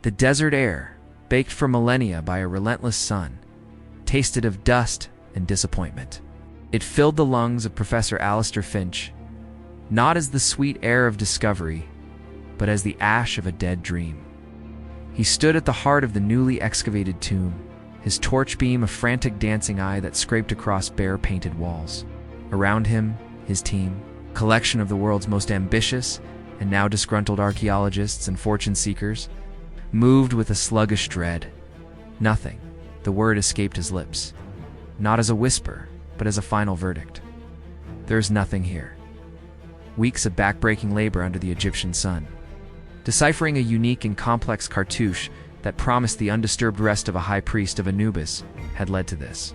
The desert air, baked for millennia by a relentless sun, tasted of dust and disappointment. It filled the lungs of Professor Alistair Finch, not as the sweet air of discovery, but as the ash of a dead dream. He stood at the heart of the newly excavated tomb, his torch beam a frantic dancing eye that scraped across bare painted walls. Around him, his team, a collection of the world's most ambitious and now disgruntled archaeologists and fortune seekers, moved with a sluggish dread. Nothing, the word escaped his lips, not as a whisper, but as a final verdict. There's nothing here. Weeks of backbreaking labor under the Egyptian sun, deciphering a unique and complex cartouche that promised the undisturbed rest of a high priest of Anubis, had led to this.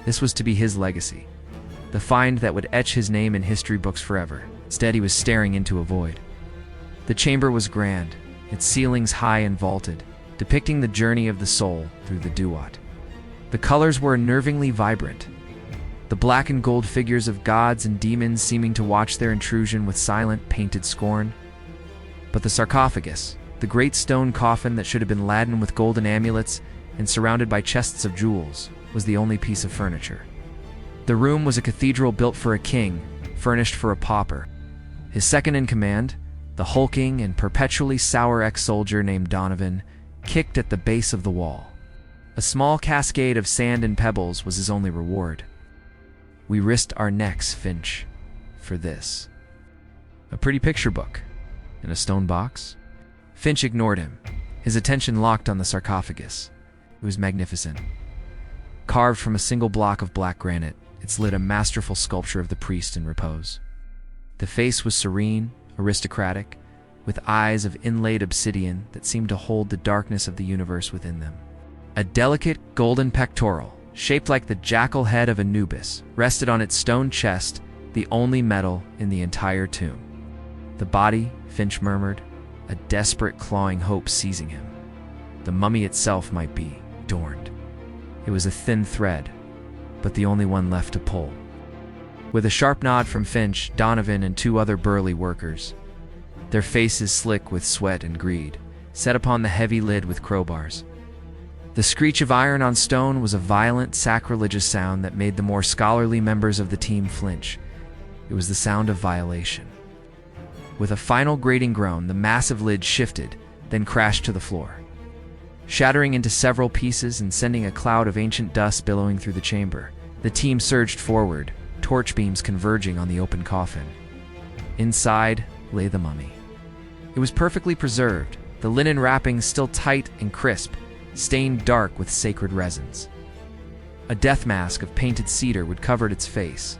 This was to be his legacy, the find that would etch his name in history books forever. Instead, he was staring into a void. The chamber was grand, its ceilings high and vaulted, depicting the journey of the soul through the duat. The colors were unnervingly vibrant, the black and gold figures of gods and demons seeming to watch their intrusion with silent, painted scorn. But the sarcophagus, the great stone coffin that should have been laden with golden amulets and surrounded by chests of jewels, was the only piece of furniture. The room was a cathedral built for a king, furnished for a pauper. His second in command, the hulking and perpetually sour ex-soldier named Donovan, kicked at the base of the wall. A small cascade of sand and pebbles was his only reward. We risked our necks, Finch, for this. A pretty picture book? In a stone box? Finch ignored him, his attention locked on the sarcophagus. It was magnificent. Carved from a single block of black granite, it lit a masterful sculpture of the priest in repose. The face was serene, aristocratic, with eyes of inlaid obsidian that seemed to hold the darkness of the universe within them. A delicate golden pectoral, shaped like the jackal head of Anubis, rested on its stone chest, the only metal in the entire tomb. The body, Finch murmured, a desperate clawing hope seizing him. The mummy itself might be adorned. It was a thin thread, but the only one left to pull. With a sharp nod from Finch, Donovan and two other burly workers, their faces slick with sweat and greed, set upon the heavy lid with crowbars. The screech of iron on stone was a violent, sacrilegious sound that made the more scholarly members of the team flinch. It was the sound of violation. With a final grating groan, the massive lid shifted, then crashed to the floor, shattering into several pieces and sending a cloud of ancient dust billowing through the chamber. The team surged forward, torch beams converging on the open coffin. Inside lay the mummy. It was perfectly preserved, the linen wrappings still tight and crisp, stained dark with sacred resins. A death mask of painted cedar would cover its face,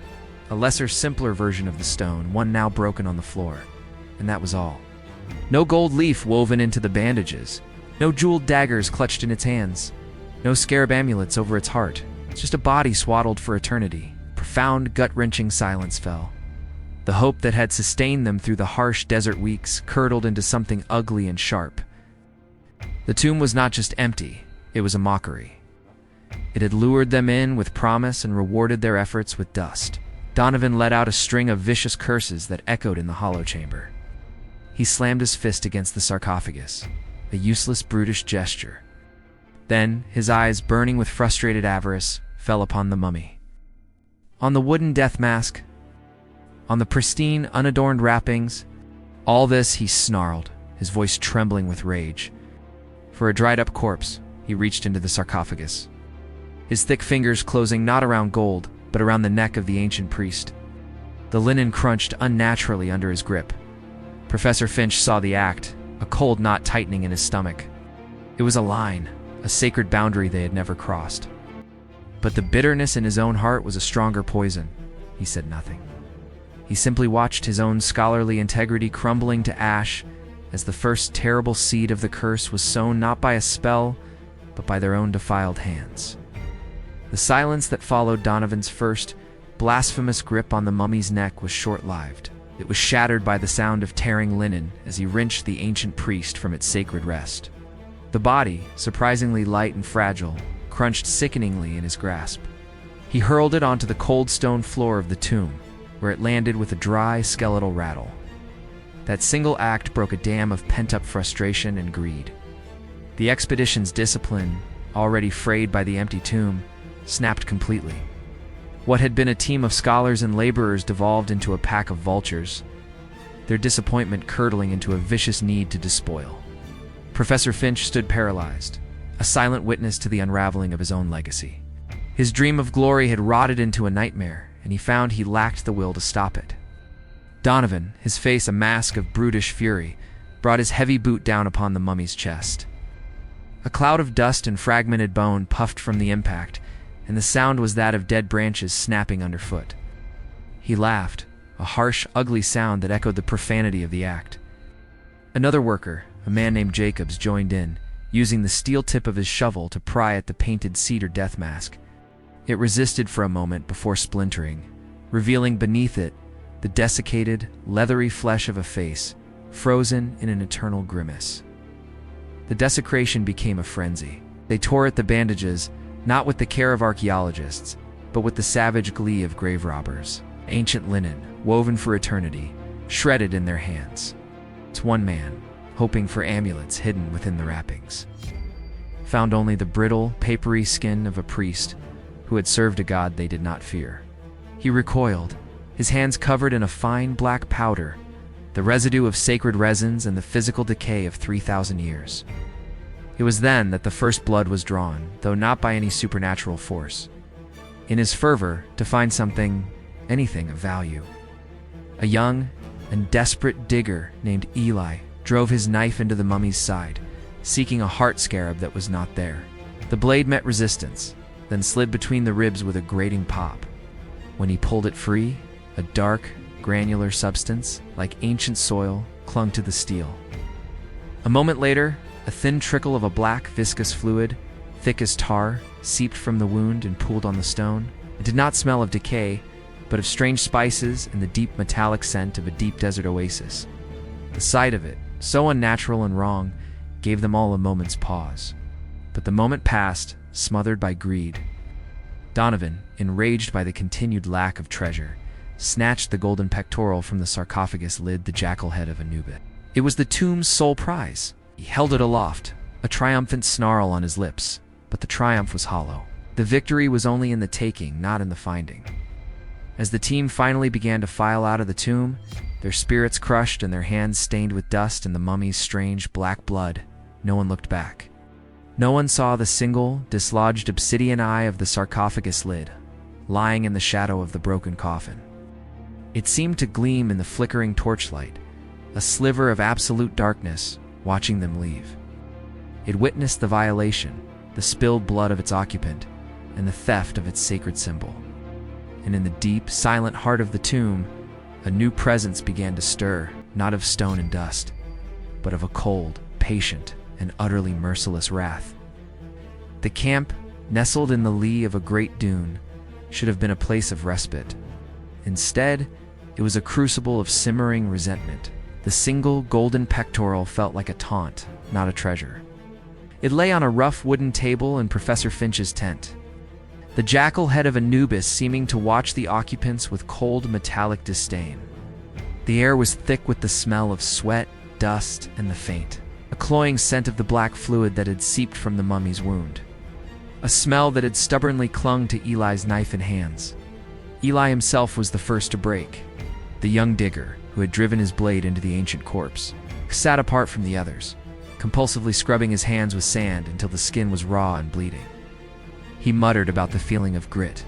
a lesser, simpler version of the stone, one now broken on the floor, and that was all. No gold leaf woven into the bandages, no jeweled daggers clutched in its hands, no scarab amulets over its heart, just a body swaddled for eternity. Profound, gut-wrenching silence fell. The hope that had sustained them through the harsh desert weeks curdled into something ugly and sharp. The tomb was not just empty, it was a mockery. It had lured them in with promise and rewarded their efforts with dust. Donovan let out a string of vicious curses that echoed in the hollow chamber. He slammed his fist against the sarcophagus, a useless, brutish gesture. Then, his eyes burning with frustrated avarice, fell upon the mummy. On the wooden death mask, on the pristine, unadorned wrappings, all this he snarled, his voice trembling with rage. For a dried-up corpse, he reached into the sarcophagus, his thick fingers closing not around gold, but around the neck of the ancient priest. The linen crunched unnaturally under his grip. Professor Finch saw the act, a cold knot tightening in his stomach. It was a line, a sacred boundary they had never crossed. But the bitterness in his own heart was a stronger poison. He said nothing. He simply watched his own scholarly integrity crumbling to ash as the first terrible seed of the curse was sown not by a spell, but by their own defiled hands. The silence that followed Donovan's first, blasphemous grip on the mummy's neck was short-lived. It was shattered by the sound of tearing linen as he wrenched the ancient priest from its sacred rest. The body, surprisingly light and fragile, crunched sickeningly in his grasp. He hurled it onto the cold stone floor of the tomb, where it landed with a dry, skeletal rattle. That single act broke a dam of pent-up frustration and greed. The expedition's discipline, already frayed by the empty tomb, snapped completely. What had been a team of scholars and laborers devolved into a pack of vultures, their disappointment curdling into a vicious need to despoil. Professor Finch stood paralyzed, a silent witness to the unraveling of his own legacy. His dream of glory had rotted into a nightmare, and he found he lacked the will to stop it. Donovan, his face a mask of brutish fury, brought his heavy boot down upon the mummy's chest. A cloud of dust and fragmented bone puffed from the impact, and the sound was that of dead branches snapping underfoot. He laughed, a harsh, ugly sound that echoed the profanity of the act. Another worker, a man named Jacobs, joined in, using the steel tip of his shovel to pry at the painted cedar death mask. It resisted for a moment before splintering, revealing beneath it the desiccated, leathery flesh of a face, frozen in an eternal grimace. The desecration became a frenzy. They tore at the bandages, not with the care of archaeologists, but with the savage glee of grave robbers. Ancient linen, woven for eternity, shredded in their hands. It's one man, hoping for amulets hidden within the wrappings, found only the brittle, papery skin of a priest who had served a god they did not fear. He recoiled, his hands covered in a fine black powder, the residue of sacred resins and the physical decay of 3,000 years. It was then that the first blood was drawn, though not by any supernatural force. In his fervor to find something, anything of value, a young and desperate digger named Eli drove his knife into the mummy's side, seeking a heart scarab that was not there. The blade met resistance, then slid between the ribs with a grating pop. When he pulled it free, a dark, granular substance, like ancient soil, clung to the steel. A moment later, a thin trickle of a black, viscous fluid, thick as tar, seeped from the wound and pooled on the stone. It did not smell of decay, but of strange spices and the deep metallic scent of a deep desert oasis. The sight of it, so unnatural and wrong, gave them all a moment's pause. But the moment passed, smothered by greed. Donovan, enraged by the continued lack of treasure, snatched the golden pectoral from the sarcophagus lid, the jackal head of Anubis. It was the tomb's sole prize. He held it aloft, a triumphant snarl on his lips, but the triumph was hollow. The victory was only in the taking, not in the finding. As the team finally began to file out of the tomb, their spirits crushed and their hands stained with dust and the mummy's strange black blood, no one looked back. No one saw the single, dislodged obsidian eye of the sarcophagus lid, lying in the shadow of the broken coffin. It seemed to gleam in the flickering torchlight, a sliver of absolute darkness, watching them leave. It witnessed the violation, the spilled blood of its occupant, and the theft of its sacred symbol. And in the deep, silent heart of the tomb, a new presence began to stir, not of stone and dust, but of a cold, patient, and utterly merciless wrath. The camp, nestled in the lee of a great dune, should have been a place of respite. Instead, it was a crucible of simmering resentment. The single golden pectoral felt like a taunt, not a treasure. It lay on a rough wooden table in Professor Finch's tent, the jackal head of Anubis seeming to watch the occupants with cold metallic disdain. The air was thick with the smell of sweat, dust, and the faint, a cloying scent of the black fluid that had seeped from the mummy's wound. A smell that had stubbornly clung to Eli's knife and hands. Eli himself was the first to break. The young digger, who had driven his blade into the ancient corpse, sat apart from the others, compulsively scrubbing his hands with sand until the skin was raw and bleeding. He muttered about the feeling of grit,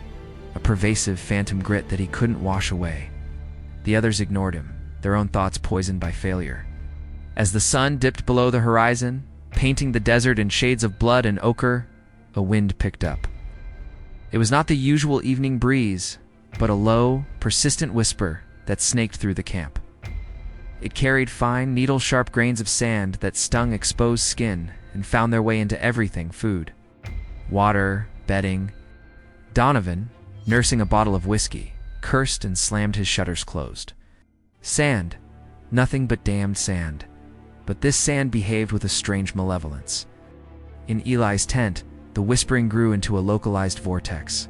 a pervasive phantom grit that he couldn't wash away. The others ignored him, their own thoughts poisoned by failure. As the sun dipped below the horizon, painting the desert in shades of blood and ochre, a wind picked up. It was not the usual evening breeze, but a low, persistent whisper that snaked through the camp. It carried fine, needle-sharp grains of sand that stung exposed skin and found their way into everything: food, water, bedding. Donovan, nursing a bottle of whiskey, cursed and slammed his shutters closed. Sand, nothing but damned sand. But this sand behaved with a strange malevolence. In Eli's tent, the whispering grew into a localized vortex.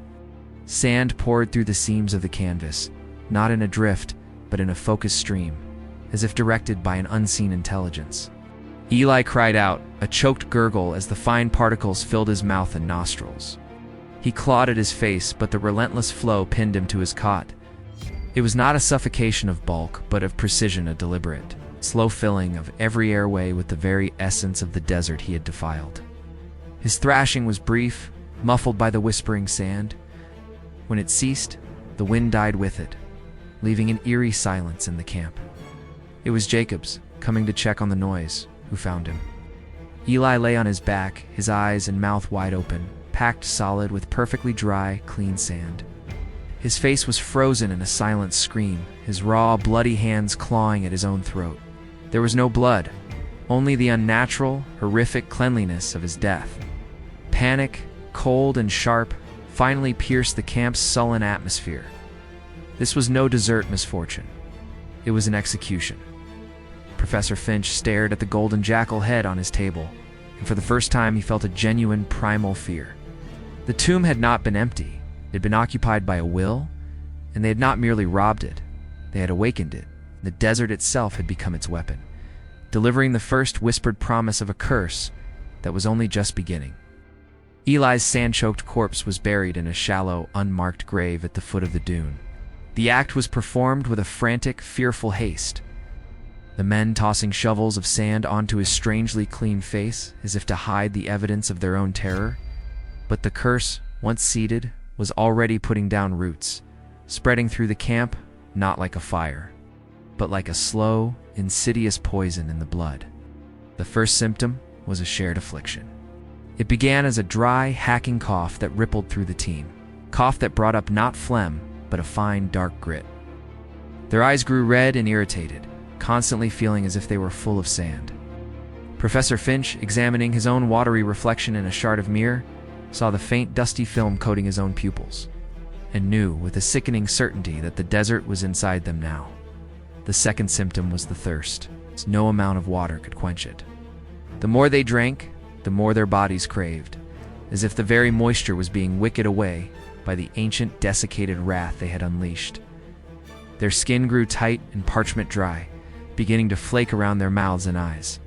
Sand poured through the seams of the canvas, not in a drift, but in a focused stream, as if directed by an unseen intelligence. Eli cried out, a choked gurgle as the fine particles filled his mouth and nostrils. He clawed at his face, but the relentless flow pinned him to his cot. It was not a suffocation of bulk, but of precision, a deliberate, slow filling of every airway with the very essence of the desert he had defiled. His thrashing was brief, muffled by the whispering sand. When it ceased, the wind died with it, leaving an eerie silence in the camp. It was Jacobs, coming to check on the noise, who found him. Eli lay on his back, his eyes and mouth wide open, packed solid with perfectly dry, clean sand. His face was frozen in a silent scream, his raw, bloody hands clawing at his own throat. There was no blood, only the unnatural, horrific cleanliness of his death. Panic, cold and sharp, finally pierced the camp's sullen atmosphere. This was no desert misfortune. It was an execution. Professor Finch stared at the golden jackal head on his table, and for the first time he felt a genuine primal fear. The tomb had not been empty. It had been occupied by a will, and they had not merely robbed it. They had awakened it. The desert itself had become its weapon, delivering the first whispered promise of a curse that was only just beginning. Eli's sand-choked corpse was buried in a shallow, unmarked grave at the foot of the dune. The act was performed with a frantic, fearful haste, the men tossing shovels of sand onto his strangely clean face as if to hide the evidence of their own terror. But the curse, once seated, was already putting down roots, spreading through the camp not like a fire, but like a slow, insidious poison in the blood. The first symptom was a shared affliction. It began as a dry, hacking cough that rippled through the team, cough that brought up not phlegm, but a fine, dark grit. Their eyes grew red and irritated, constantly feeling as if they were full of sand. Professor Finch, examining his own watery reflection in a shard of mirror, saw the faint, dusty film coating his own pupils, and knew with a sickening certainty that the desert was inside them now. The second symptom was the thirst, as no amount of water could quench it. The more they drank, the more their bodies craved, as if the very moisture was being wicked away by the ancient desiccated wrath they had unleashed. Their skin grew tight and parchment dry, beginning to flake around their mouths and eyes.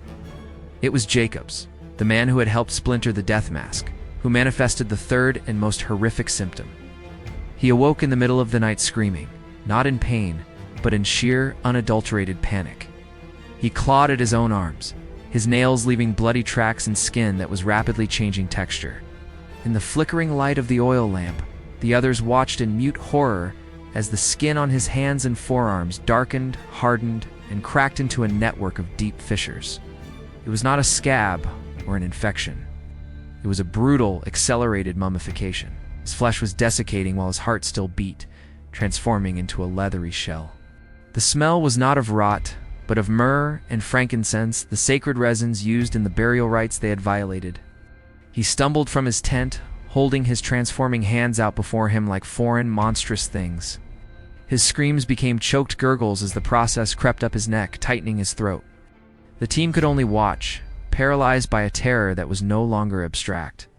It was Jacobs, the man who had helped splinter the death mask, who manifested the third and most horrific symptom. He awoke in the middle of the night screaming, not in pain, but in sheer, unadulterated panic. He clawed at his own arms, his nails leaving bloody tracks in skin that was rapidly changing texture. In the flickering light of the oil lamp, the others watched in mute horror as the skin on his hands and forearms darkened, hardened, and cracked into a network of deep fissures. It was not a scab or an infection. It was a brutal, accelerated mummification. His flesh was desiccating while his heart still beat, transforming into a leathery shell. The smell was not of rot, but of myrrh and frankincense, the sacred resins used in the burial rites they had violated. He stumbled from his tent, holding his transforming hands out before him like foreign, monstrous things. His screams became choked gurgles as the process crept up his neck, tightening his throat. The team could only watch, paralyzed by a terror that was no longer abstract.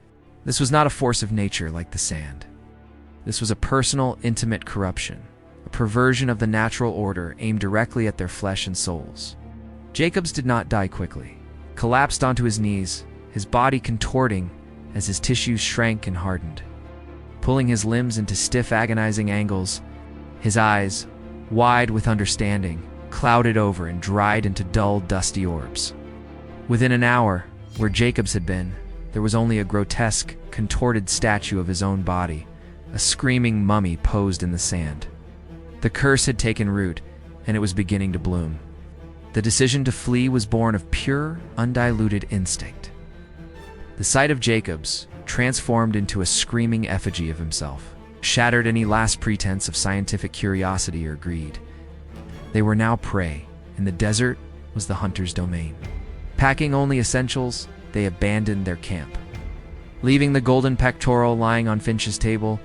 This was not a force of nature like the sand. This was a personal, intimate corruption, a perversion of the natural order aimed directly at their flesh and souls. Jacobs did not die quickly. Collapsed onto his knees, his body contorting as his tissues shrank and hardened. Pulling his limbs into stiff, agonizing angles, his eyes, wide with understanding, clouded over and dried into dull, dusty orbs. Within an hour, where Jacobs had been, there was only a grotesque, contorted statue of his own body, a screaming mummy posed in the sand. The curse had taken root, and it was beginning to bloom. The decision to flee was born of pure, undiluted instinct. The sight of Jacobs, transformed into a screaming effigy of himself, shattered any last pretense of scientific curiosity or greed. They were now prey, and the desert was the hunter's domain. Packing only essentials, they abandoned their camp. Leaving the golden pectoral lying on Finch's table,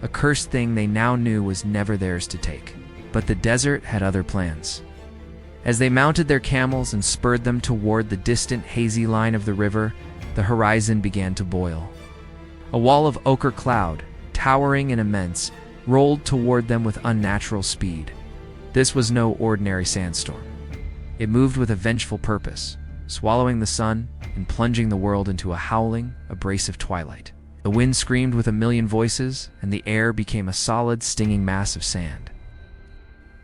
a cursed thing they now knew was never theirs to take. But the desert had other plans. As they mounted their camels and spurred them toward the distant hazy line of the river, the horizon began to boil. A wall of ochre cloud, towering and immense, rolled toward them with unnatural speed. This was no ordinary sandstorm. It moved with a vengeful purpose, swallowing the sun and plunging the world into a howling, abrasive twilight. The wind screamed with a million voices, and the air became a solid, stinging mass of sand.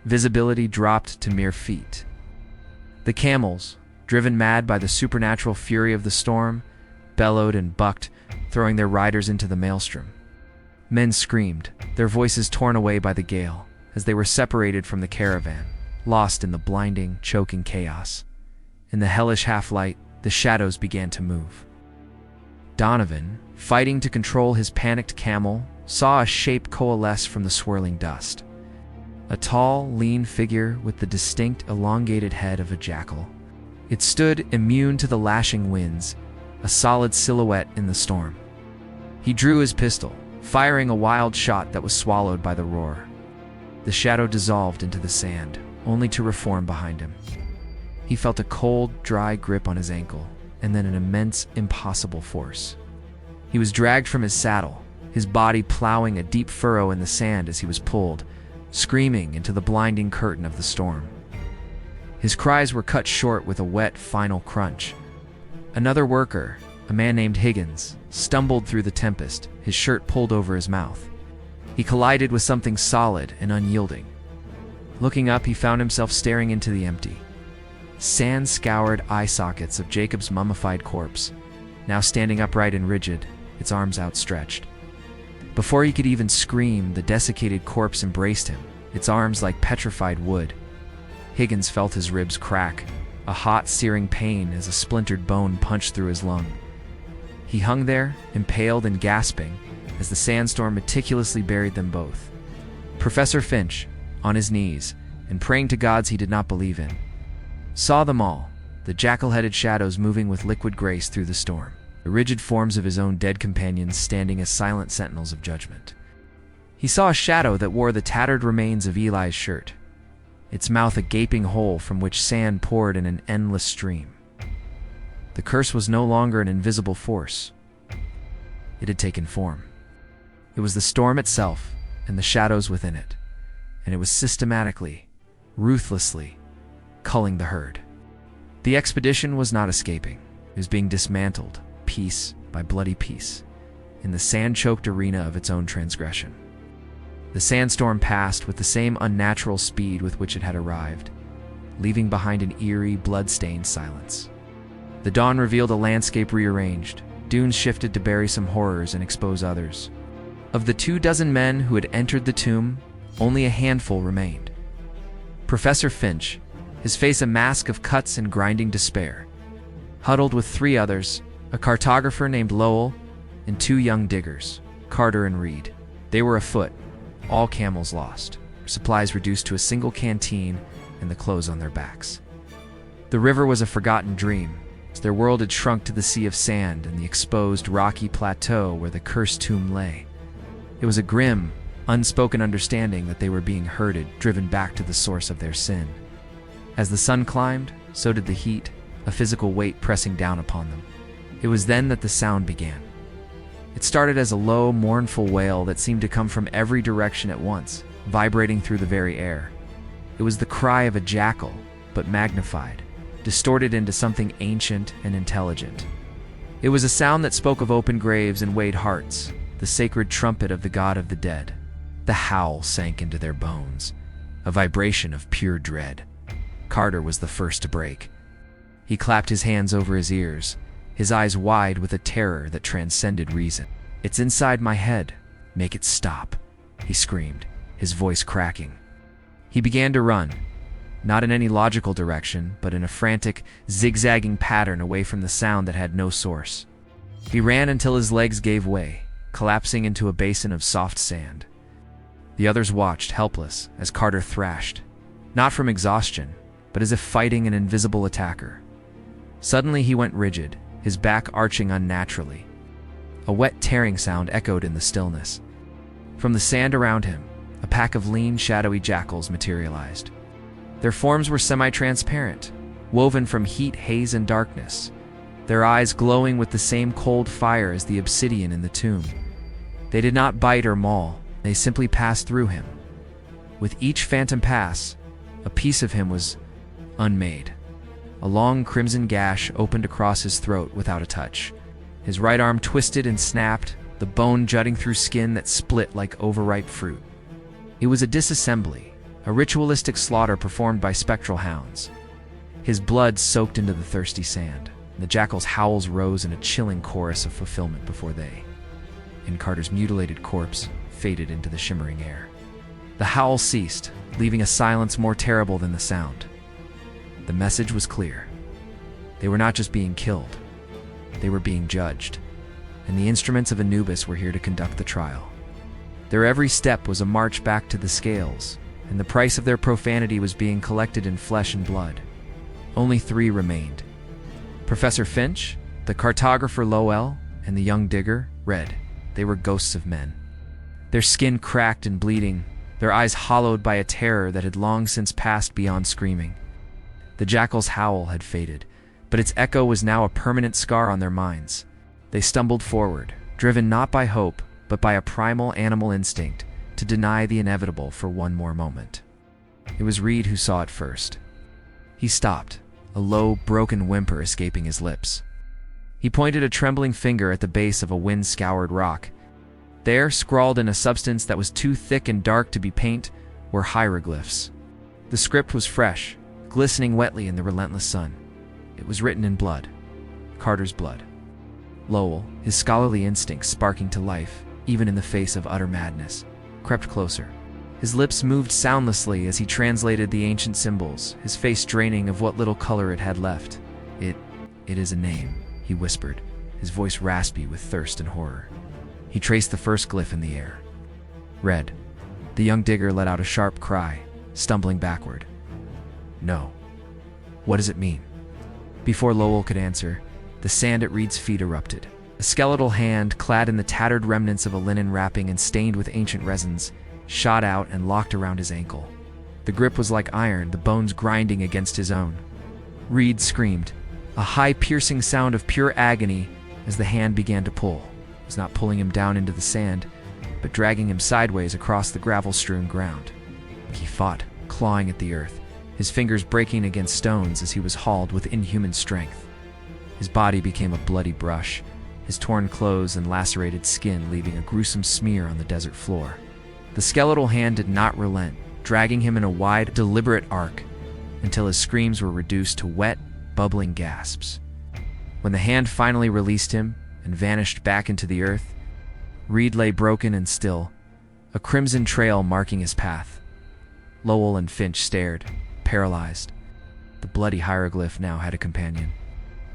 Visibility dropped to mere feet. The camels, driven mad by the supernatural fury of the storm, bellowed and bucked, throwing their riders into the maelstrom. Men screamed, their voices torn away by the gale, as they were separated from the caravan, lost in the blinding, choking chaos. In the hellish half-light, the shadows began to move. Donovan, fighting to control his panicked camel, saw a shape coalesce from the swirling dust. A tall, lean figure with the distinct, elongated head of a jackal. It stood immune to the lashing winds, a solid silhouette in the storm. He drew his pistol, firing a wild shot that was swallowed by the roar. The shadow dissolved into the sand, only to reform behind him. He felt a cold, dry grip on his ankle, and then an immense, impossible force. He was dragged from his saddle, his body plowing a deep furrow in the sand as he was pulled, screaming into the blinding curtain of the storm. His cries were cut short with a wet, final crunch. Another worker, a man named Higgins, stumbled through the tempest, his shirt pulled over his mouth. He collided with something solid and unyielding. Looking up, he found himself staring into the empty, sand-scoured eye sockets of Jacob's mummified corpse, now standing upright and rigid, its arms outstretched. Before he could even scream, the desiccated corpse embraced him, its arms like petrified wood. Higgins felt his ribs crack, a hot, searing pain as a splintered bone punched through his lung. He hung there, impaled and gasping, as the sandstorm meticulously buried them both. Professor Finch, on his knees, and praying to gods he did not believe in, saw them all, the jackal-headed shadows moving with liquid grace through the storm, the rigid forms of his own dead companions standing as silent sentinels of judgment. He saw a shadow that wore the tattered remains of Eli's shirt, its mouth a gaping hole from which sand poured in an endless stream. The curse was no longer an invisible force. It had taken form. It was the storm itself and the shadows within it, and it was systematically, ruthlessly, culling the herd. The expedition was not escaping. It was being dismantled, piece by bloody piece, in the sand-choked arena of its own transgression. The sandstorm passed with the same unnatural speed with which it had arrived, leaving behind an eerie, blood-stained silence. The dawn revealed a landscape rearranged, dunes shifted to bury some horrors and expose others. Of the 24 men who had entered the tomb, only a handful remained. Professor Finch, his face a mask of cuts and grinding despair, huddled with 3 others, a cartographer named Lowell, and 2 young diggers, Carter and Reed. They were afoot, all camels lost, supplies reduced to a single canteen, and the clothes on their backs. The river was a forgotten dream, as their world had shrunk to the sea of sand and the exposed rocky plateau where the cursed tomb lay. It was a grim, unspoken understanding that they were being herded, driven back to the source of their sin. As the sun climbed, so did the heat, a physical weight pressing down upon them. It was then that the sound began. It started as a low, mournful wail that seemed to come from every direction at once, vibrating through the very air. It was the cry of a jackal, but magnified, distorted into something ancient and intelligent. It was a sound that spoke of open graves and weighed hearts, the sacred trumpet of the god of the dead. The howl sank into their bones, a vibration of pure dread. Carter was the first to break. He clapped his hands over his ears, his eyes wide with a terror that transcended reason. "It's inside my head. Make it stop," he screamed, his voice cracking. He began to run, not in any logical direction, but in a frantic, zigzagging pattern away from the sound that had no source. He ran until his legs gave way, collapsing into a basin of soft sand. The others watched, helpless, as Carter thrashed, not from exhaustion, but as if fighting an invisible attacker. Suddenly he went rigid, his back arching unnaturally. A wet tearing sound echoed in the stillness. From the sand around him, a pack of lean, shadowy jackals materialized. Their forms were semi-transparent, woven from heat, haze, and darkness, their eyes glowing with the same cold fire as the obsidian in the tomb. They did not bite or maul, they simply passed through him. With each phantom pass, a piece of him was unmade. A long crimson gash opened across his throat without a touch. His right arm twisted and snapped, the bone jutting through skin that split like overripe fruit. It was a disassembly, a ritualistic slaughter performed by spectral hounds. His blood soaked into the thirsty sand, and the jackal's howls rose in a chilling chorus of fulfillment before they, in Carter's mutilated corpse, faded into the shimmering air. The howl ceased, leaving a silence more terrible than the sound. The message was clear. They were not just being killed, they were being judged, and the instruments of Anubis were here to conduct the trial. Their every step was a march back to the scales, and the price of their profanity was being collected in flesh and blood. Only 3 remained. Professor Finch, the cartographer Lowell, and the young digger, Red. They were ghosts of men. Their skin cracked and bleeding, their eyes hollowed by a terror that had long since passed beyond screaming. The jackal's howl had faded, but its echo was now a permanent scar on their minds. They stumbled forward, driven not by hope, but by a primal animal instinct to deny the inevitable for one more moment. It was Reed who saw it first. He stopped, a low, broken whimper escaping his lips. He pointed a trembling finger at the base of a wind-scoured rock. There, scrawled in a substance that was too thick and dark to be paint, were hieroglyphs. The script was fresh, glistening wetly in the relentless sun. It was written in blood. Carter's blood. Lowell, his scholarly instincts sparking to life, even in the face of utter madness, crept closer. His lips moved soundlessly as he translated the ancient symbols, his face draining of what little color it had left. It is a name, he whispered, his voice raspy with thirst and horror. He traced the first glyph in the air. Red. The young digger let out a sharp cry, stumbling backward. No. What does it mean? Before Lowell could answer, the sand at Reed's feet erupted. A skeletal hand, clad in the tattered remnants of a linen wrapping and stained with ancient resins, shot out and locked around his ankle. The grip was like iron, the bones grinding against his own. Reed screamed, a high piercing sound of pure agony as the hand began to pull. It was not pulling him down into the sand, but dragging him sideways across the gravel-strewn ground. He fought, clawing at the earth, his fingers breaking against stones as he was hauled with inhuman strength. His body became a bloody brush, his torn clothes and lacerated skin leaving a gruesome smear on the desert floor. The skeletal hand did not relent, dragging him in a wide, deliberate arc until his screams were reduced to wet, bubbling gasps. When the hand finally released him and vanished back into the earth, Reed lay broken and still, a crimson trail marking his path. Lowell and Finch stared, paralyzed. The bloody hieroglyph now had a companion.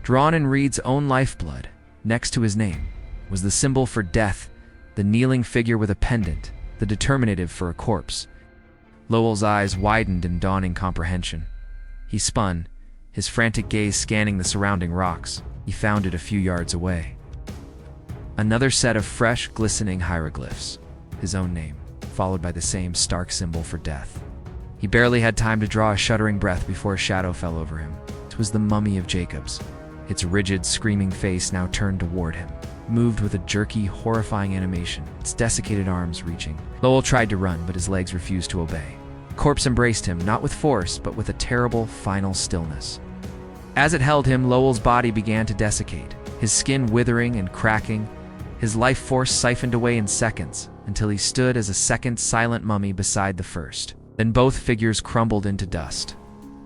Drawn in Reed's own lifeblood, next to his name, was the symbol for death, the kneeling figure with a pendant, the determinative for a corpse. Lowell's eyes widened in dawning comprehension. He spun, his frantic gaze scanning the surrounding rocks. He found it a few yards away. Another set of fresh, glistening hieroglyphs, his own name, followed by the same stark symbol for death. He barely had time to draw a shuddering breath before a shadow fell over him. It was the mummy of Jacob's, its rigid, screaming face now turned toward him, moved with a jerky, horrifying animation, its desiccated arms reaching. Lowell tried to run, but his legs refused to obey. The corpse embraced him, not with force, but with a terrible, final stillness. As it held him, Lowell's body began to desiccate, his skin withering and cracking, his life force siphoned away in seconds, until he stood as a second silent mummy beside the first. Then both figures crumbled into dust.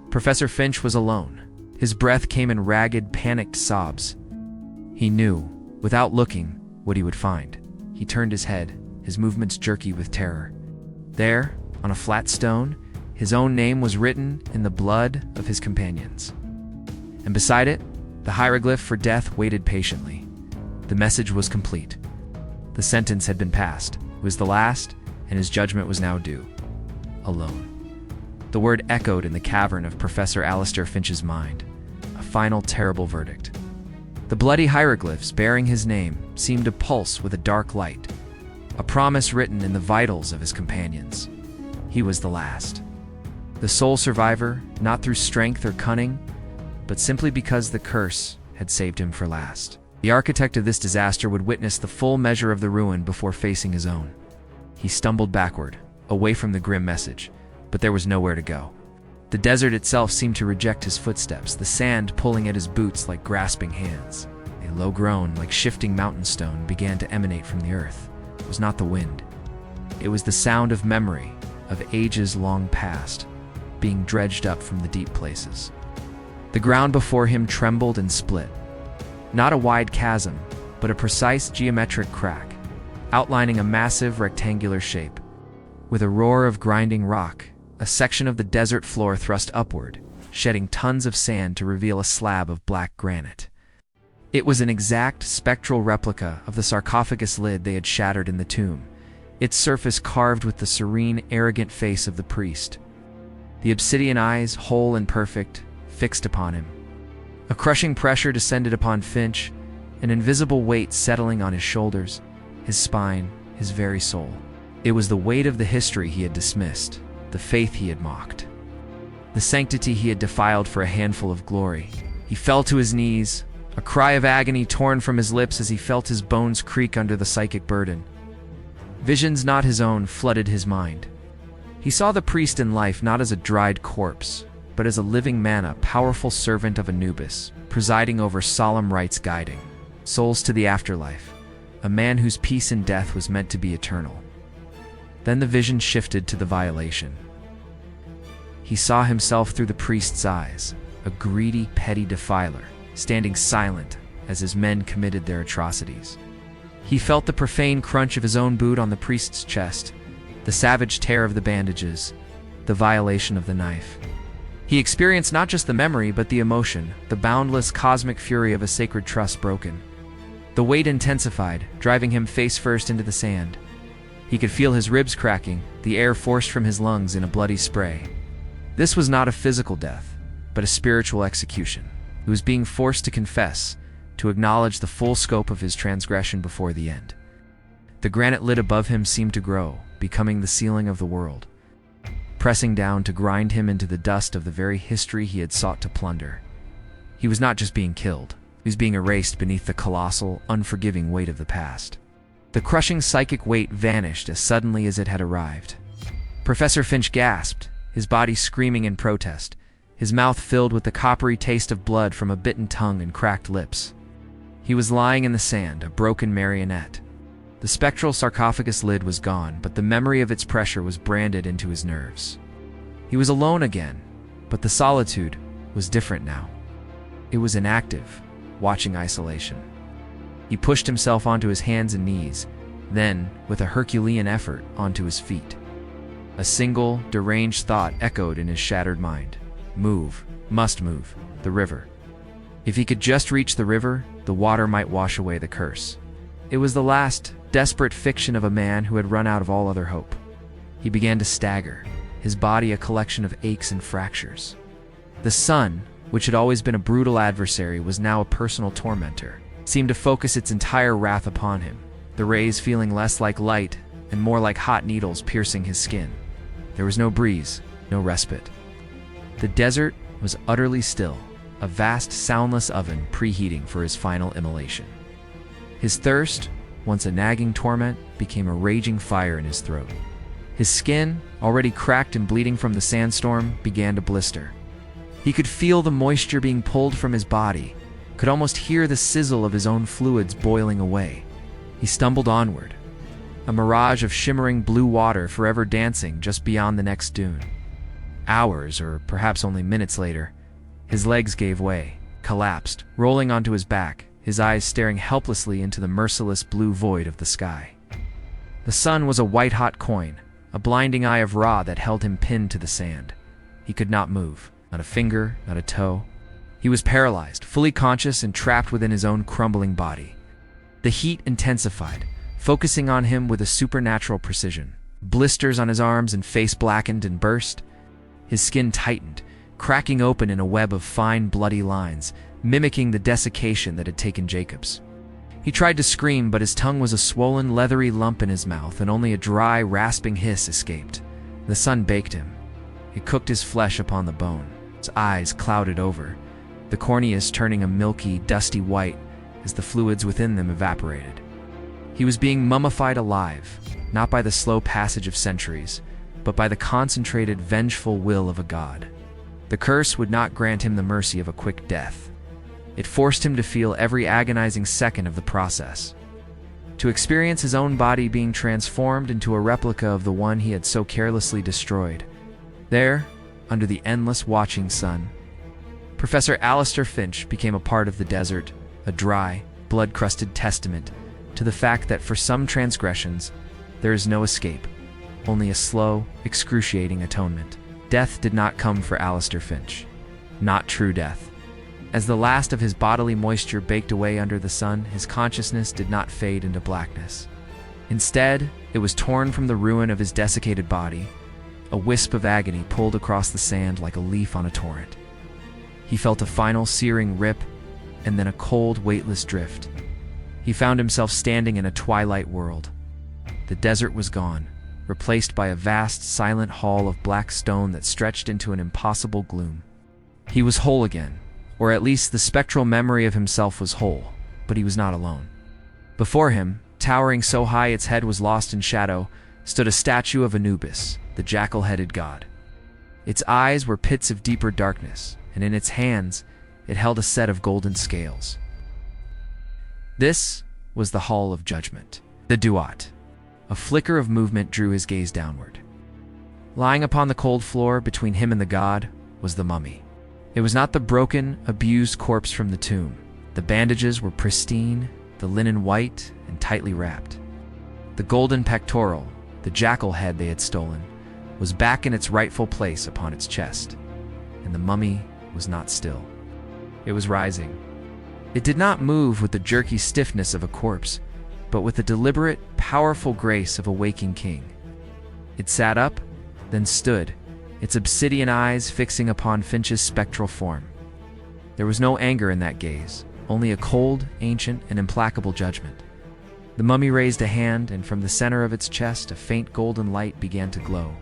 Professor Finch was alone. His breath came in ragged, panicked sobs. He knew, without looking, what he would find. He turned his head, his movements jerky with terror. There, on a flat stone, his own name was written in the blood of his companions. And beside it, the hieroglyph for death waited patiently. The message was complete. The sentence had been passed. It was the last, and his judgment was now due. Alone. The word echoed in the cavern of Professor Alistair Finch's mind. A final terrible verdict. The bloody hieroglyphs bearing his name seemed to pulse with a dark light, a promise written in the vitals of his companions. He was the last. The sole survivor, not through strength or cunning, but simply because the curse had saved him for last. The architect of this disaster would witness the full measure of the ruin before facing his own. He stumbled backward, away from the grim message, but there was nowhere to go. The desert itself seemed to reject his footsteps, the sand pulling at his boots like grasping hands. A low groan, like shifting mountain stone, began to emanate from the earth. It was not the wind. It was the sound of memory, of ages long past, being dredged up from the deep places. The ground before him trembled and split. Not a wide chasm, but a precise geometric crack, outlining a massive rectangular shape. With a roar of grinding rock, a section of the desert floor thrust upward, shedding tons of sand to reveal a slab of black granite. It was an exact spectral replica of the sarcophagus lid they had shattered in the tomb, its surface carved with the serene, arrogant face of the priest. The obsidian eyes, whole and perfect, fixed upon him. A crushing pressure descended upon Finch, an invisible weight settling on his shoulders, his spine, his very soul. It was the weight of the history he had dismissed, the faith he had mocked, the sanctity he had defiled for a handful of glory. He fell to his knees, a cry of agony torn from his lips as he felt his bones creak under the psychic burden. Visions not his own flooded his mind. He saw the priest in life not as a dried corpse, but as a living mana, powerful servant of Anubis, presiding over solemn rites guiding souls to the afterlife, a man whose peace in death was meant to be eternal. Then the vision shifted to the violation. He saw himself through the priest's eyes, a greedy, petty defiler, standing silent as his men committed their atrocities. He felt the profane crunch of his own boot on the priest's chest, the savage tear of the bandages, the violation of the knife. He experienced not just the memory, but the emotion, the boundless cosmic fury of a sacred trust broken. The weight intensified, driving him face first into the sand. He could feel his ribs cracking, the air forced from his lungs in a bloody spray. This was not a physical death, but a spiritual execution. He was being forced to confess, to acknowledge the full scope of his transgression before the end. The granite lid above him seemed to grow, becoming the ceiling of the world, pressing down to grind him into the dust of the very history he had sought to plunder. He was not just being killed, he was being erased beneath the colossal, unforgiving weight of the past. The crushing psychic weight vanished as suddenly as it had arrived. Professor Finch gasped, his body screaming in protest, his mouth filled with the coppery taste of blood from a bitten tongue and cracked lips. He was lying in the sand, a broken marionette. The spectral sarcophagus lid was gone, but the memory of its pressure was branded into his nerves. He was alone again, but the solitude was different now. It was inactive, watching isolation. He pushed himself onto his hands and knees, then, with a Herculean effort, onto his feet. A single, deranged thought echoed in his shattered mind. Move, must move, the river. If he could just reach the river, the water might wash away the curse. It was the last, desperate fiction of a man who had run out of all other hope. He began to stagger, his body a collection of aches and fractures. The sun, which had always been a brutal adversary, was now a personal tormentor. It seemed to focus its entire wrath upon him, the rays feeling less like light and more like hot needles piercing his skin. There was no breeze, no respite. The desert was utterly still, a vast, soundless oven preheating for his final immolation. His thirst, once a nagging torment, became a raging fire in his throat. His skin, already cracked and bleeding from the sandstorm, began to blister. He could feel the moisture being pulled from his body, could almost hear the sizzle of his own fluids boiling away. He stumbled onward, a mirage of shimmering blue water forever dancing just beyond the next dune. Hours, or perhaps only minutes later, his legs gave way, collapsed, rolling onto his back, his eyes staring helplessly into the merciless blue void of the sky. The sun was a white-hot coin, a blinding eye of Ra that held him pinned to the sand. He could not move, not a finger, not a toe. He was paralyzed, fully conscious and trapped within his own crumbling body. The heat intensified, focusing on him with a supernatural precision. Blisters on his arms and face blackened and burst. His skin tightened, cracking open in a web of fine, bloody lines, mimicking the desiccation that had taken Jacob's. He tried to scream, but his tongue was a swollen, leathery lump in his mouth, and only a dry, rasping hiss escaped. The sun baked him. It cooked his flesh upon the bone. His eyes clouded over, the corneas turning a milky, dusty white as the fluids within them evaporated. He was being mummified alive, not by the slow passage of centuries, but by the concentrated, vengeful will of a god. The curse would not grant him the mercy of a quick death. It forced him to feel every agonizing second of the process, to experience his own body being transformed into a replica of the one he had so carelessly destroyed. There, under the endless watching sun, Professor Alistair Finch became a part of the desert, a dry, blood-crusted testament to the fact that for some transgressions, there is no escape, only a slow, excruciating atonement. Death did not come for Alistair Finch. Not true death. As the last of his bodily moisture baked away under the sun, his consciousness did not fade into blackness. Instead, it was torn from the ruin of his desiccated body. A wisp of agony pulled across the sand like a leaf on a torrent. He felt a final searing rip, and then a cold, weightless drift. He found himself standing in a twilight world. The desert was gone, replaced by a vast, silent hall of black stone that stretched into an impossible gloom. He was whole again, or at least the spectral memory of himself was whole, but he was not alone. Before him, towering so high its head was lost in shadow, stood a statue of Anubis, the jackal-headed god. Its eyes were pits of deeper darkness, and in its hands it held a set of golden scales. This was the Hall of Judgment, the Duat. A flicker of movement drew his gaze downward. Lying upon the cold floor between him and the god was the mummy. It was not the broken, abused corpse from the tomb. The bandages were pristine, the linen white and tightly wrapped. The golden pectoral, the jackal head they had stolen, was back in its rightful place upon its chest, and the mummy was not still. It was rising. It did not move with the jerky stiffness of a corpse, but with the deliberate, powerful grace of a waking king. It sat up, then stood, its obsidian eyes fixing upon Finch's spectral form. There was no anger in that gaze, only a cold, ancient, and implacable judgment. The mummy raised a hand, and from the center of its chest a faint golden light began to glow.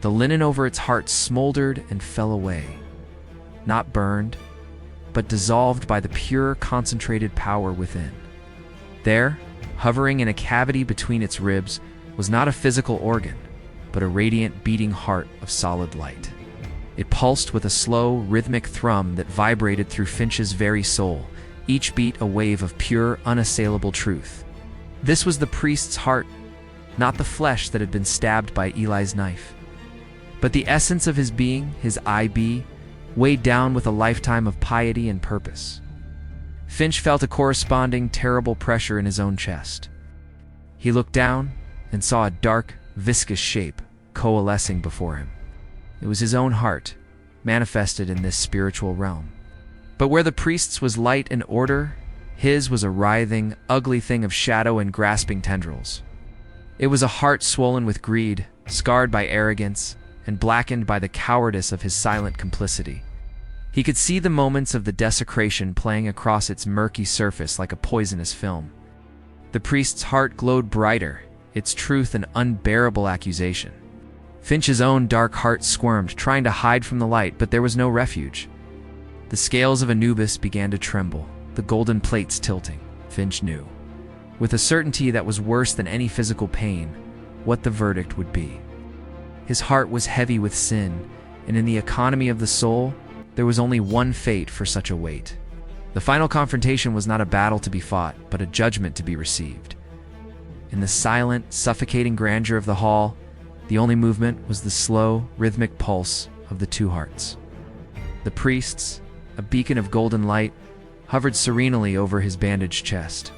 The linen over its heart smoldered and fell away, not burned, but dissolved by the pure, concentrated power within. There, hovering in a cavity between its ribs, was not a physical organ, but a radiant, beating heart of solid light. It pulsed with a slow, rhythmic thrum that vibrated through Finch's very soul, each beat a wave of pure, unassailable truth. This was the priest's heart, not the flesh that had been stabbed by Eli's knife, but the essence of his being, his I-be, weighed down with a lifetime of piety and purpose. Finch felt a corresponding terrible pressure in his own chest. He looked down and saw a dark, viscous shape coalescing before him. It was his own heart, manifested in this spiritual realm. But where the priest's was light and order, his was a writhing, ugly thing of shadow and grasping tendrils. It was a heart swollen with greed, scarred by arrogance, and blackened by the cowardice of his silent complicity. He could see the moments of the desecration playing across its murky surface like a poisonous film. The priest's heart glowed brighter, its truth an unbearable accusation. Finch's own dark heart squirmed, trying to hide from the light, but there was no refuge. The scales of Anubis began to tremble, the golden plates tilting. Finch knew, with a certainty that was worse than any physical pain, what the verdict would be. His heart was heavy with sin, and in the economy of the soul, there was only one fate for such a weight. The final confrontation was not a battle to be fought, but a judgment to be received. In the silent, suffocating grandeur of the hall, the only movement was the slow, rhythmic pulse of the two hearts. The priest's, a beacon of golden light, hovered serenely over his bandaged chest.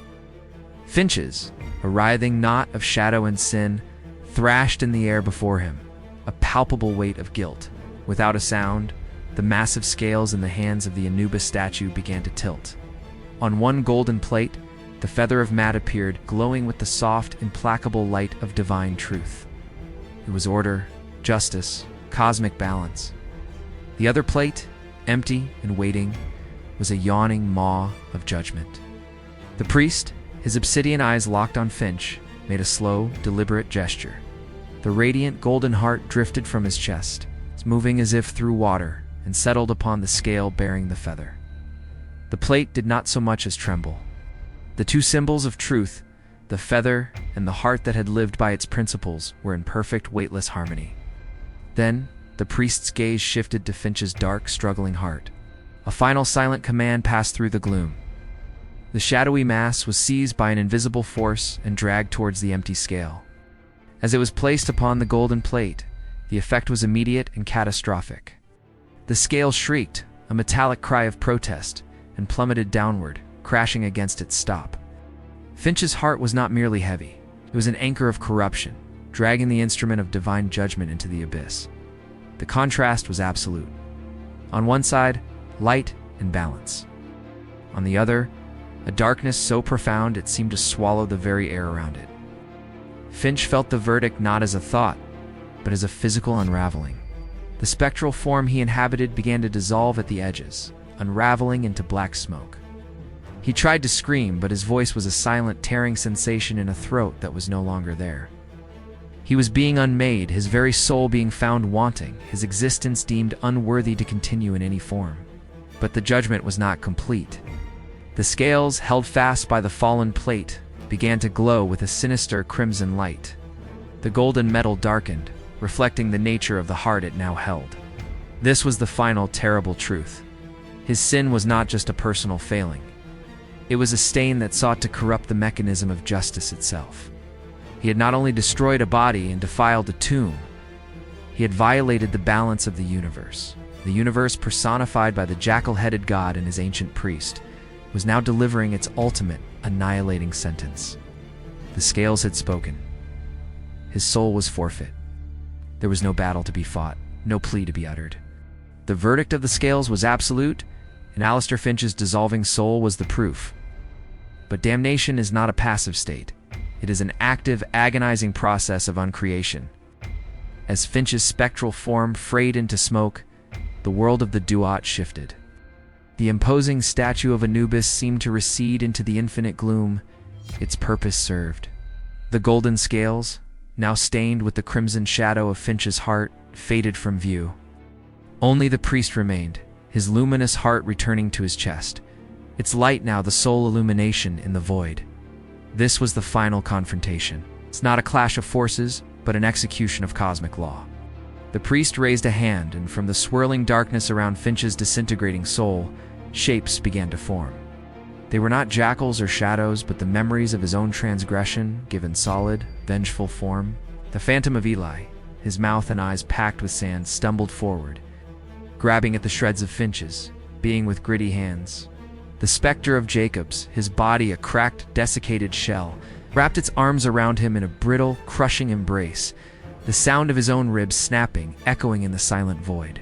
Finch's, a writhing knot of shadow and sin, thrashed in the air before him, a palpable weight of guilt. Without a sound, the massive scales in the hands of the Anubis statue began to tilt. On one golden plate, the feather of Maat appeared, glowing with the soft, implacable light of divine truth. It was order, justice, cosmic balance. The other plate, empty and waiting, was a yawning maw of judgment. The priest, his obsidian eyes locked on Finch, made a slow, deliberate gesture. The radiant golden heart drifted from his chest, moving as if through water, and settled upon the scale bearing the feather. The plate did not so much as tremble. The two symbols of truth, the feather and the heart that had lived by its principles, were in perfect, weightless harmony. Then, The priest's gaze shifted to Finch's dark, struggling heart. A final silent command passed through the gloom. The shadowy mass was seized by an invisible force and dragged towards the empty scale. As it was placed upon the golden plate, the effect was immediate and catastrophic. The scale shrieked, a metallic cry of protest, and plummeted downward, crashing against its stop. Finch's heart was not merely heavy. It was an anchor of corruption, dragging the instrument of divine judgment into the abyss. The contrast was absolute. On one side, light and balance. On the other, a darkness so profound it seemed to swallow the very air around it. Finch felt the verdict not as a thought, but as a physical unraveling. The spectral form he inhabited began to dissolve at the edges, unraveling into black smoke. He tried to scream, but his voice was a silent, tearing sensation in a throat that was no longer there. He was being unmade, his very soul being found wanting, his existence deemed unworthy to continue in any form. But the judgment was not complete. The scales, held fast by the fallen plate, began to glow with a sinister crimson light. The golden metal darkened, reflecting the nature of the heart it now held. This was the final terrible truth. His sin was not just a personal failing. It was a stain that sought to corrupt the mechanism of justice itself. He had not only destroyed a body and defiled a tomb, he had violated the balance of the universe. The universe, personified by the jackal-headed god and his ancient priest, was now delivering its ultimate, annihilating sentence. The scales had spoken. His soul was forfeit. There was no battle to be fought, no plea to be uttered. The verdict of the scales was absolute, and Alistair Finch's dissolving soul was the proof. But damnation is not a passive state. It is an active, agonizing process of uncreation. As Finch's spectral form frayed into smoke, the world of the Duat shifted. The imposing statue of Anubis seemed to recede into the infinite gloom. Its purpose served. The golden scales, now stained with the crimson shadow of Finch's heart, faded from view. Only the priest remained, his luminous heart returning to his chest, its light now the sole illumination in the void. This was the final confrontation. It's not a clash of forces, but an execution of cosmic law. The priest raised a hand, and from the swirling darkness around Finch's disintegrating soul, shapes began to form. They were not jackals or shadows, but the memories of his own transgression, given solid, vengeful form. The phantom of Eli, his mouth and eyes packed with sand, stumbled forward, grabbing at the shreds of Finch's being with gritty hands. The specter of Jacobs, his body a cracked, desiccated shell, wrapped its arms around him in a brittle, crushing embrace, the sound of his own ribs snapping, echoing in the silent void.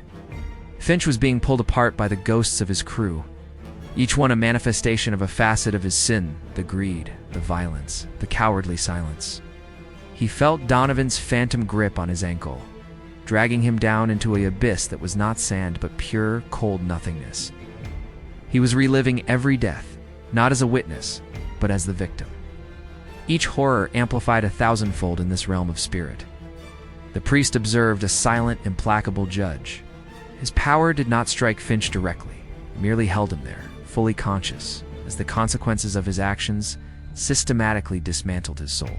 Finch was being pulled apart by the ghosts of his crew, each one a manifestation of a facet of his sin, the greed, the violence, the cowardly silence. He felt Donovan's phantom grip on his ankle, dragging him down into an abyss that was not sand but pure, cold nothingness. He was reliving every death, not as a witness, but as the victim. Each horror amplified 1,000-fold in this realm of spirit. The priest observed, a silent, implacable judge. His power did not strike Finch directly, merely held him there, fully conscious, as the consequences of his actions systematically dismantled his soul.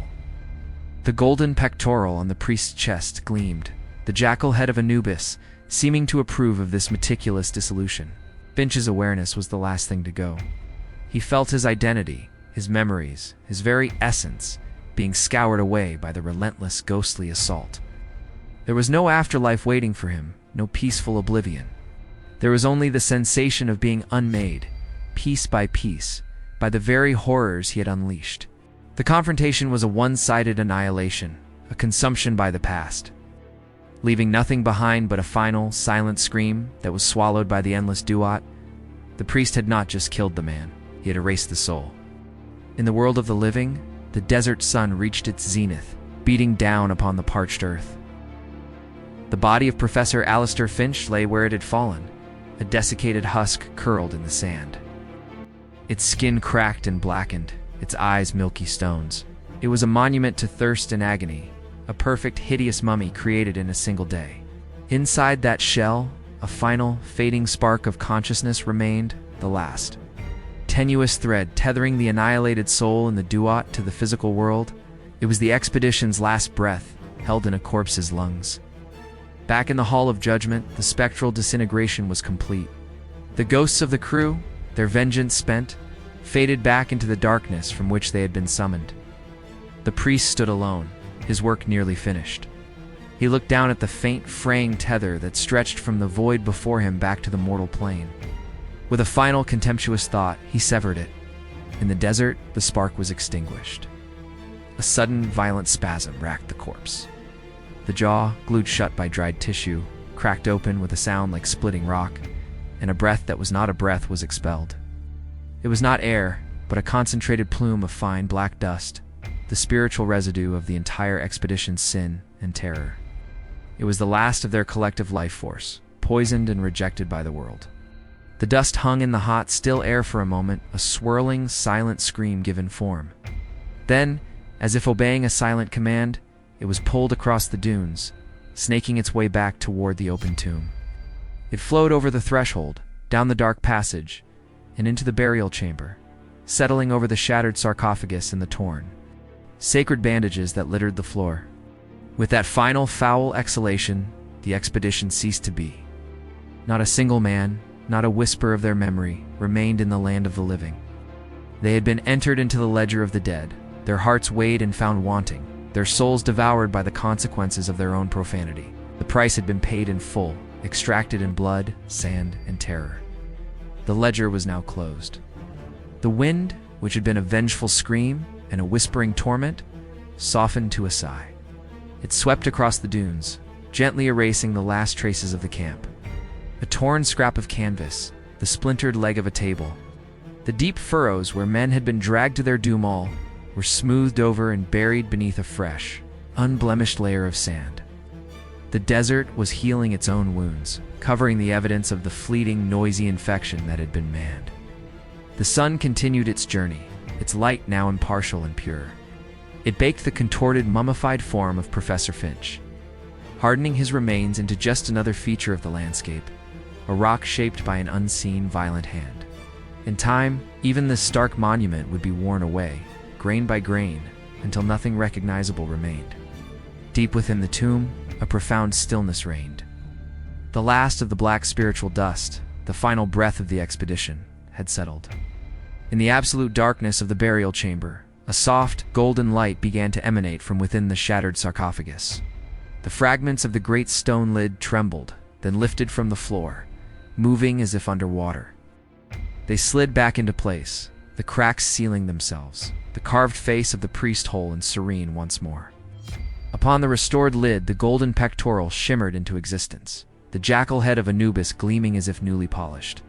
The golden pectoral on the priest's chest gleamed, the jackal head of Anubis seeming to approve of this meticulous dissolution. Finch's awareness was the last thing to go. He felt his identity, his memories, his very essence being scoured away by the relentless, ghostly assault. There was no afterlife waiting for him, no peaceful oblivion. There was only the sensation of being unmade, piece by piece, by the very horrors he had unleashed. The confrontation was a one-sided annihilation, a consumption by the past, leaving nothing behind but a final, silent scream that was swallowed by the endless duat. The priest had not just killed the man, he had erased the soul. In the world of the living, the desert sun reached its zenith, beating down upon the parched earth. The body of Professor Alistair Finch lay where it had fallen, a desiccated husk curled in the sand. Its skin cracked and blackened, its eyes milky stones. It was a monument to thirst and agony, a perfect, hideous mummy created in a single day. Inside that shell, a final, fading spark of consciousness remained, the last tenuous thread tethering the annihilated soul in the duat to the physical world. It was the expedition's last breath, held in a corpse's lungs. Back in the Hall of Judgment, the spectral disintegration was complete. The ghosts of the crew, their vengeance spent, faded back into the darkness from which they had been summoned. The priest stood alone, his work nearly finished. He looked down at the faint, fraying tether that stretched from the void before him back to the mortal plane. With a final contemptuous thought, he severed it. In the desert, the spark was extinguished. A sudden, violent spasm racked the corpse. The jaw, glued shut by dried tissue, cracked open with a sound like splitting rock, and a breath that was not a breath was expelled. It was not air, but a concentrated plume of fine black dust, the spiritual residue of the entire expedition's sin and terror. It was the last of their collective life force, poisoned and rejected by the world. The dust hung in the hot, still air for a moment, a swirling, silent scream given form. Then, as if obeying a silent command, it was pulled across the dunes, snaking its way back toward the open tomb. It flowed over the threshold, down the dark passage, and into the burial chamber, settling over the shattered sarcophagus and the torn, sacred bandages that littered the floor. With that final foul exhalation, the expedition ceased to be. Not a single man, not a whisper of their memory, remained in the land of the living. They had been entered into the ledger of the dead, their hearts weighed and found wanting, their souls devoured by the consequences of their own profanity. The price had been paid in full, extracted in blood, sand, and terror. The ledger was now closed. The wind, which had been a vengeful scream and a whispering torment, softened to a sigh. It swept across the dunes, gently erasing the last traces of the camp. A torn scrap of canvas, the splintered leg of a table, the deep furrows where men had been dragged to their doom all, were smoothed over and buried beneath a fresh, unblemished layer of sand. The desert was healing its own wounds, covering the evidence of the fleeting, noisy infection that had been manned. The sun continued its journey, its light now impartial and pure. It baked the contorted, mummified form of Professor Finch, hardening his remains into just another feature of the landscape, a rock shaped by an unseen, violent hand. In time, even this stark monument would be worn away, grain by grain, until nothing recognizable remained. Deep within the tomb, a profound stillness reigned. The last of the black spiritual dust, the final breath of the expedition, had settled. In the absolute darkness of the burial chamber, a soft, golden light began to emanate from within the shattered sarcophagus. The fragments of the great stone lid trembled, then lifted from the floor, moving as if underwater. They slid back into place, the cracks sealing themselves, the carved face of the priest whole and serene once more. Upon the restored lid, the golden pectoral shimmered into existence, the jackal head of Anubis gleaming as if newly polished.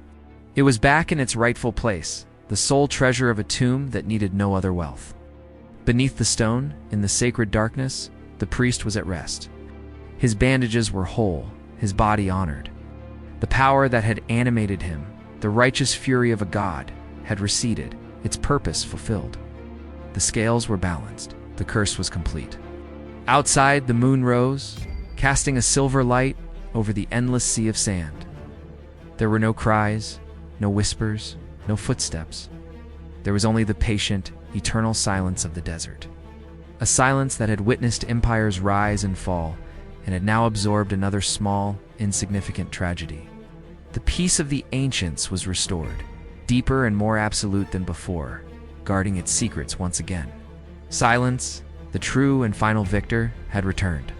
It was back in its rightful place, the sole treasure of a tomb that needed no other wealth. Beneath the stone, in the sacred darkness, the priest was at rest. His bandages were whole, his body honored. The power that had animated him, the righteous fury of a god, had receded, its purpose fulfilled. The scales were balanced, the curse was complete. Outside, the moon rose, casting a silver light over the endless sea of sand. There were no cries, no whispers, no footsteps. There was only the patient, eternal silence of the desert. A silence that had witnessed empires rise and fall, and had now absorbed another small, insignificant tragedy. The peace of the ancients was restored, deeper and more absolute than before, guarding its secrets once again. Silence, the true and final victor, had returned.